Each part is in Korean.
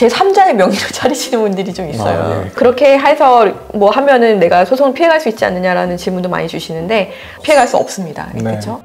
제3자의 명의로 차리시는 분들이 좀 있어요. 예. 그렇게 해서 뭐 하면은 내가 소송을 피해갈 수 있지 않느냐라는 질문도 많이 주시는데 피해갈 수 없습니다. 네. 그렇죠?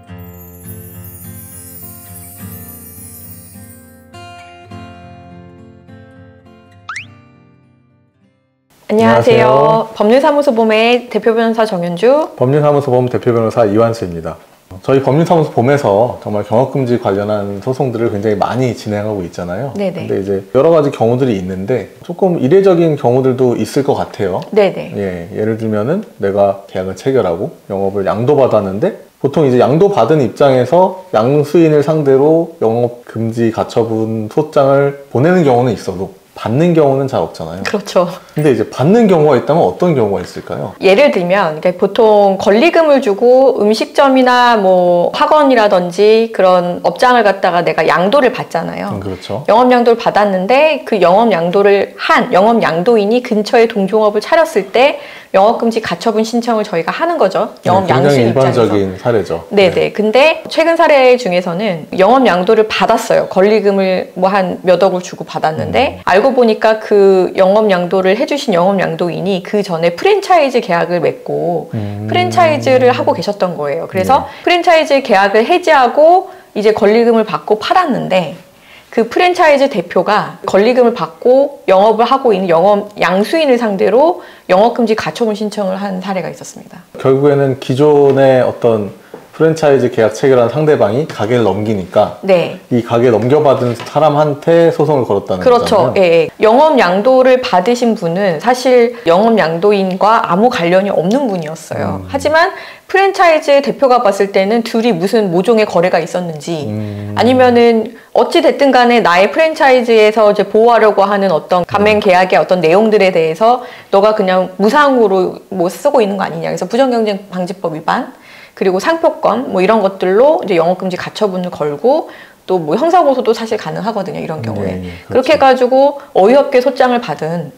안녕하세요. 법률사무소 봄의 대표 변호사 정현주, 법률사무소 봄 대표 변호사 이완수입니다. 저희 법률사무소 봄에서 정말 경업금지 관련한 소송들을 굉장히 많이 진행하고 있잖아요. 네네. 근데 이제 여러 가지 경우들이 있는데 조금 이례적인 경우들도 있을 것 같아요. 네네. 예, 예를 들면은 내가 계약을 체결하고 영업을 양도받았는데 보통 이제 양도받은 입장에서 양수인을 상대로 영업금지 가처분 소장을 보내는 경우는 있어도 받는 경우는 잘 없잖아요. 그렇죠. 근데 이제 받는 경우가 있다면 어떤 경우가 있을까요? 예를 들면 그러니까 보통 권리금을 주고 음식점이나 뭐 학원이라든지 그런 업장을 갖다가 내가 양도를 받잖아요. 그렇죠. 영업 양도를 받았는데 그 영업 양도를 한 영업 양도인이 근처에 동종업을 차렸을 때 영업금지 가처분 신청을 저희가 하는 거죠. 영업 양수인 입장에서. 굉장히 일반적인 사례죠. 네네. 네. 근데 최근 사례 중에서는 영업 양도를 받았어요. 권리금을 뭐 한 몇 억을 주고 받았는데 알고 보니까 그 영업 양도를 해주신 영업 양도인이 그 전에 프랜차이즈 계약을 맺고 프랜차이즈를 하고 계셨던 거예요. 그래서 프랜차이즈 계약을 해지하고 이제 권리금을 받고 팔았는데 그 프랜차이즈 대표가 권리금을 받고 영업을 하고 있는 영업 양수인을 상대로 영업금지 가처분 신청을 한 사례가 있었습니다. 결국에는 기존의 어떤 프랜차이즈 계약 체결한 상대방이 가게를 넘기니까 네. 이 가게 넘겨받은 사람한테 소송을 걸었다는 거잖아요. 그렇죠. 예. 영업 양도를 받으신 분은 사실 영업 양도인과 아무 관련이 없는 분이었어요. 하지만 프랜차이즈 대표가 봤을 때는 둘이 무슨 모종의 거래가 있었는지 아니면은 어찌 됐든 간에 나의 프랜차이즈에서 이제 보호하려고 하는 어떤 가맹 계약의 어떤 내용들에 대해서 너가 그냥 무상으로 뭐 쓰고 있는 거 아니냐. 그래서 부정경쟁 방지법 위반 그리고 상표권 뭐 이런 것들로 이제 영업금지 가처분을 걸고 또 뭐 형사고소도 사실 가능하거든요. 이런 경우에. 그렇죠. 그렇게 해가지고 어이없게 소장을 받은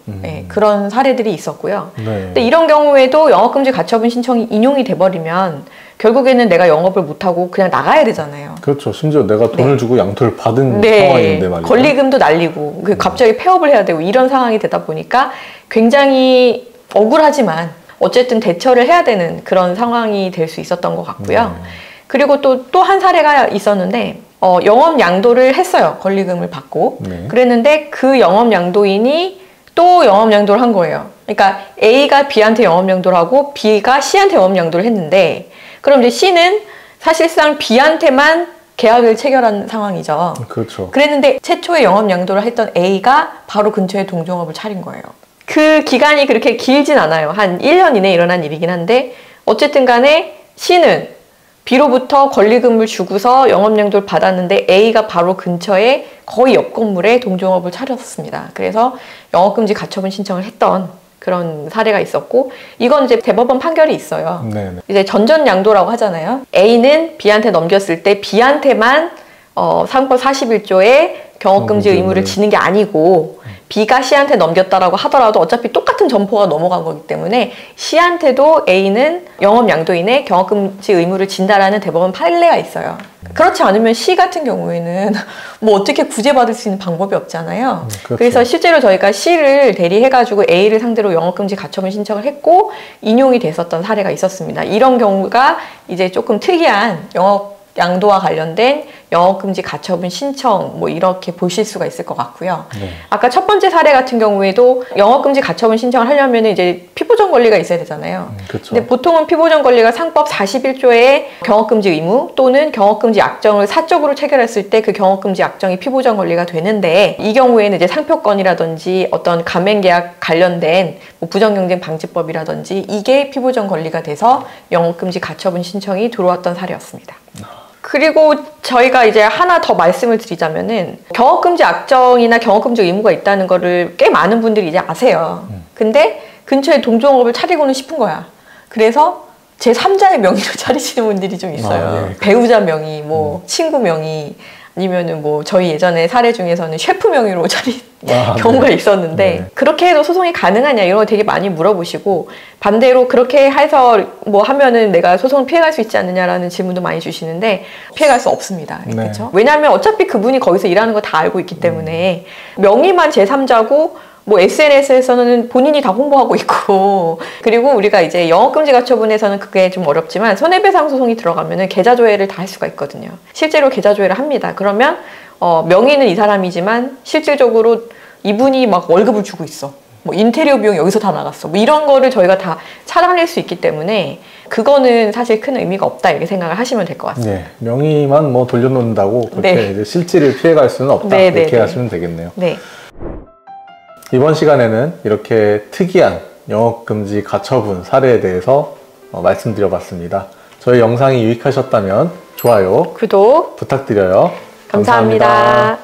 그런 사례들이 있었고요. 근데 이런 경우에도 영업금지 가처분 신청이 인용이 돼버리면 결국에는 내가 영업을 못하고 그냥 나가야 되잖아요. 그렇죠. 심지어 내가 돈을 주고 양도를 받은 상황인데 말이죠. 권리금도 날리고 갑자기 폐업을 해야 되고 이런 상황이 되다 보니까 굉장히 억울하지만 어쨌든 대처를 해야 되는 그런 상황이 될 수 있었던 것 같고요. 그리고 또 한 사례가 있었는데 영업 양도를 했어요. 권리금을 받고. 그랬는데 그 영업 양도인이 또 영업 양도를 한 거예요. 그러니까 A가 B한테 영업 양도를 하고 B가 C한테 영업 양도를 했는데 그럼 이제 C는 사실상 B한테만 계약을 체결한 상황이죠. 그렇죠. 그랬는데 최초에 영업 양도를 했던 A가 바로 근처에 동종업을 차린 거예요. 그 기간이 그렇게 길진 않아요. 한 1년 이내에 일어난 일이긴 한데 어쨌든 간에 C는 B로부터 권리금을 주고서 영업양도를 받았는데 A가 바로 근처에 거의 옆 건물에 동종업을 차렸습니다. 그래서 영업금지 가처분 신청을 했던 그런 사례가 있었고 이건 이제 대법원 판결이 있어요. 이제 전전양도라고 하잖아요. A는 B한테 넘겼을 때 B한테만 상법 41조에 경업금지 의무를 지는 게 아니고 B가 C한테 넘겼다라고 하더라도 어차피 똑같은 점포가 넘어간 거기 때문에 C한테도 A는 영업 양도인의 경업금지 의무를 진다라는 대법원 판례가 있어요. 그렇지 않으면 C 같은 경우에는 뭐 어떻게 구제받을 수 있는 방법이 없잖아요. 그렇죠. 그래서 실제로 저희가 C를 대리해가지고 A를 상대로 영업금지 가처분 신청을 했고 인용이 됐었던 사례가 있었습니다. 이런 경우가 이제 조금 특이한 영업 양도와 관련된 영업금지 가처분 신청 뭐 이렇게 보실 수가 있을 것 같고요. 아까 첫 번째 사례 같은 경우에도 영업금지 가처분 신청을 하려면 이제 피보전 권리가 있어야 되잖아요. 그렇죠. 근데 보통은 피보전 권리가 상법 41조의 경업금지 의무 또는 경업금지 약정을 사적으로 체결했을 때 그 경업금지 약정이 피보전 권리가 되는데 이 경우에는 이제 상표권이라든지 어떤 가맹계약 관련된 뭐 부정경쟁 방지법이라든지 이게 피보전 권리가 돼서 영업금지 가처분 신청이 들어왔던 사례였습니다. 그리고 저희가 이제 하나 더 말씀을 드리자면은 경업금지 약정이나 경업금지 의무가 있다는 거를 꽤 많은 분들이 이제 아세요. 근데 근처에 동종업을 차리고는 싶은 거야. 그래서 제3자의 명의로 차리시는 분들이 좀 있어요. 배우자 명의, 뭐 친구 명의, 아니면은 뭐 저희 예전에 사례 중에서는 셰프 명의로 차린 경우가 네. 있었는데 네. 그렇게 해도 소송이 가능하냐 이런 거 되게 많이 물어보시고 반대로 그렇게 해서 뭐 하면은 내가 소송을 피해갈 수 있지 않느냐라는 질문도 많이 주시는데 피해갈 수 없습니다. 네. 그렇죠? 왜냐하면 어차피 그분이 거기서 일하는 거 다 알고 있기 때문에 명의만 제3자고 뭐 SNS에서는 본인이 다 홍보하고 있고 그리고 우리가 이제 영업금지 가처분에서는 그게 좀 어렵지만 손해배상 소송이 들어가면은 계좌조회를 다 할 수가 있거든요. 실제로 계좌조회를 합니다. 그러면 명의는 이 사람이지만 실질적으로 이분이 막 월급을 주고 있어. 뭐 인테리어 비용 여기서 다 나갔어. 뭐 이런 거를 저희가 다 찾아낼 수 있기 때문에 그거는 사실 큰 의미가 없다 이렇게 생각을 하시면 될 것 같습니다. 네, 명의만 뭐 돌려놓는다고 그렇게 네. 이제 실질을 피해갈 수는 없다 네, 이렇게 네, 네. 하시면 되겠네요. 네. 이번 시간에는 이렇게 특이한 영업금지 가처분 사례에 대해서 말씀드려봤습니다. 저희 영상이 유익하셨다면 좋아요, 구독 부탁드려요. 감사합니다.